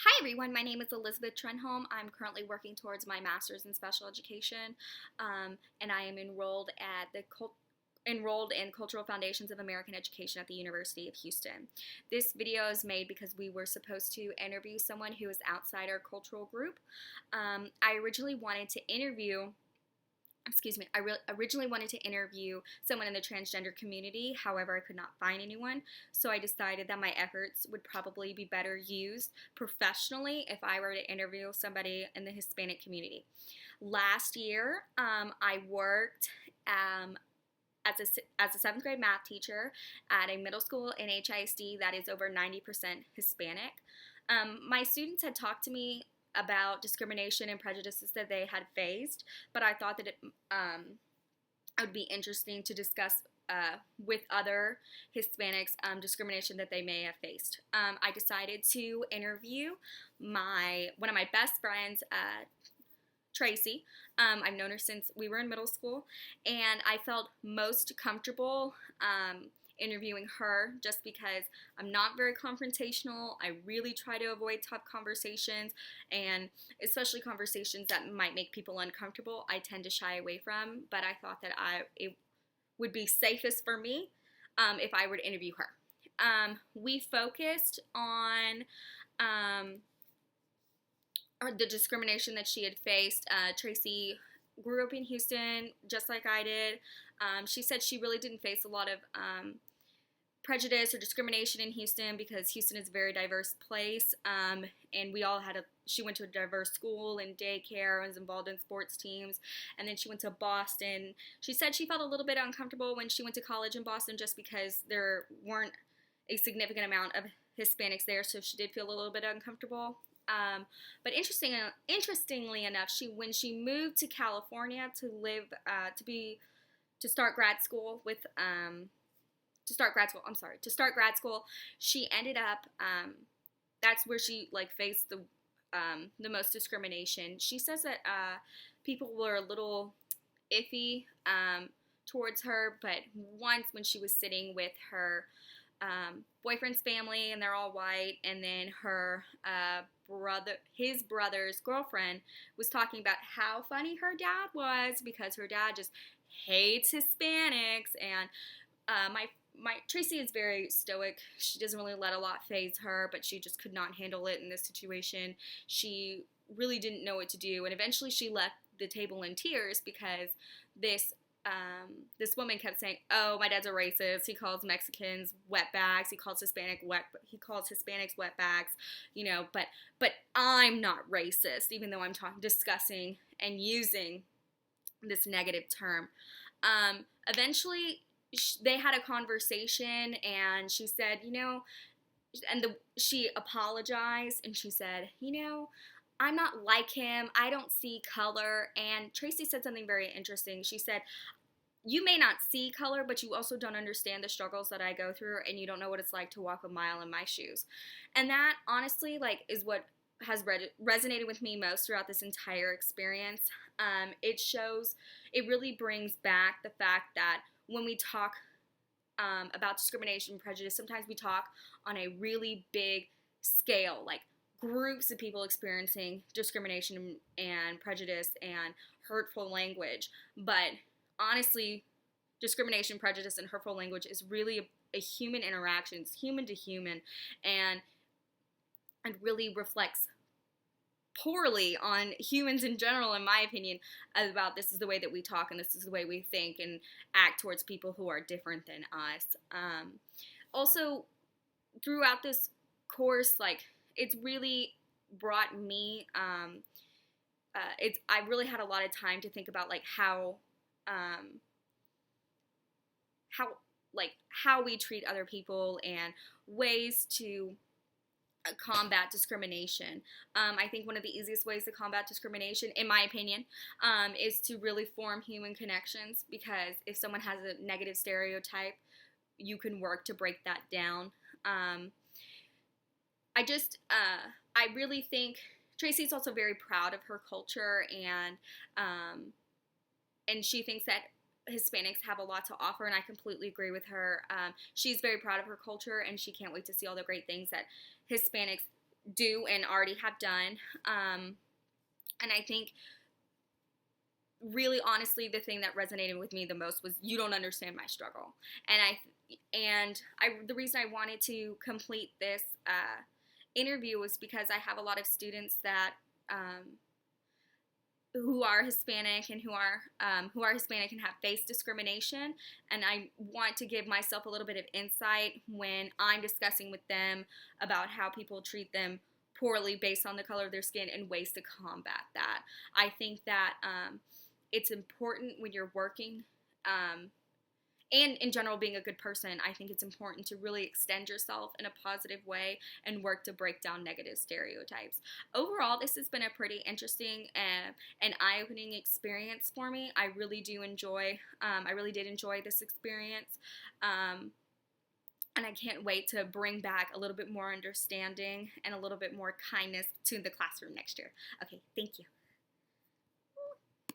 Hi everyone, my name is Elizabeth Trenholm. I'm currently working towards my master's in special education, and I am enrolled in Cultural Foundations of American Education at the University of Houston. This video is made because we were supposed to interview someone who is outside our cultural group. I originally wanted to interview originally wanted to interview someone in the transgender community. However, I could not find anyone, so I decided that my efforts would probably be better used professionally if I were to interview somebody in the Hispanic community. Last year, I worked as a 7th grade math teacher at a middle school in HISD that is over 90% Hispanic. My students had talked to me about discrimination and prejudices that they had faced, but I thought that it would be interesting to discuss with other Hispanics discrimination that they may have faced. I decided to interview one of my best friends, Tracy. I've known her since we were in middle school, and I felt most comfortable interviewing her just because I'm not very confrontational. I really try to avoid tough conversations, and especially conversations that might make people uncomfortable, I tend to shy away from, but I thought that it would be safest for me if I were to interview her. We focused on the discrimination that she had faced. Tracy grew up in Houston just like I did. She said she really didn't face a lot of prejudice or discrimination in Houston because Houston is a very diverse place, and she went to a diverse school and daycare and was involved in sports teams, and then she went to Boston. She said she felt a little bit uncomfortable when she went to college in Boston just because there weren't a significant amount of Hispanics there, so she did feel a little bit uncomfortable. But interestingly enough, when she moved to California to start grad school, she ended up, that's where she faced the most discrimination. She says that people were a little iffy towards her, but once when she was sitting with her boyfriend's family, and they're all white, and then his brother's girlfriend was talking about how funny her dad was because her dad just hates Hispanics, and Tracy is very stoic. She doesn't really let a lot faze her, but she just could not handle it in this situation. She really didn't know what to do, and eventually she left the table in tears because this woman kept saying, "Oh, my dad's a racist. He calls Mexicans wetbacks. He calls Hispanics wetbacks. But I'm not racist, even though I'm discussing and using this negative term." Eventually, they had a conversation, and she said, she apologized, and she said, "I'm not like him. I don't see color." And Tracy said something very interesting. She said, "You may not see color, but you also don't understand the struggles that I go through, and you don't know what it's like to walk a mile in my shoes." And that, honestly, is what has resonated with me most throughout this entire experience. It really brings back the fact that when we talk about discrimination and prejudice, sometimes we talk on a really big scale, like groups of people experiencing discrimination and prejudice and hurtful language. But honestly, discrimination, prejudice, and hurtful language is really a human interaction. It's human to human, and it really reflects poorly on humans in general, in my opinion, about this is the way that we talk and this is the way we think and act towards people who are different than us. Also, throughout this course, it's really brought me, I really had a lot of time to think about how we treat other people and ways to combat discrimination. I think one of the easiest ways to combat discrimination, in my opinion, is to really form human connections, because if someone has a negative stereotype, you can work to break that down. I really think Tracy's also very proud of her culture, and she thinks that Hispanics have a lot to offer, and I completely agree with her. She's very proud of her culture, and she can't wait to see all the great things that Hispanics do and already have done. And I think really honestly the thing that resonated with me the most was you don't understand my struggle. And I the reason I wanted to complete this interview was because I have a lot of students that who are Hispanic and who are Hispanic and have faced discrimination, and I want to give myself a little bit of insight when I'm discussing with them about how people treat them poorly based on the color of their skin and ways to combat that. I think that it's important when you're working. And in general, being a good person, I think it's important to really extend yourself in a positive way and work to break down negative stereotypes. Overall, this has been a pretty interesting and eye-opening experience for me. I really did enjoy this experience. And I can't wait to bring back a little bit more understanding and a little bit more kindness to the classroom next year. Okay, thank you.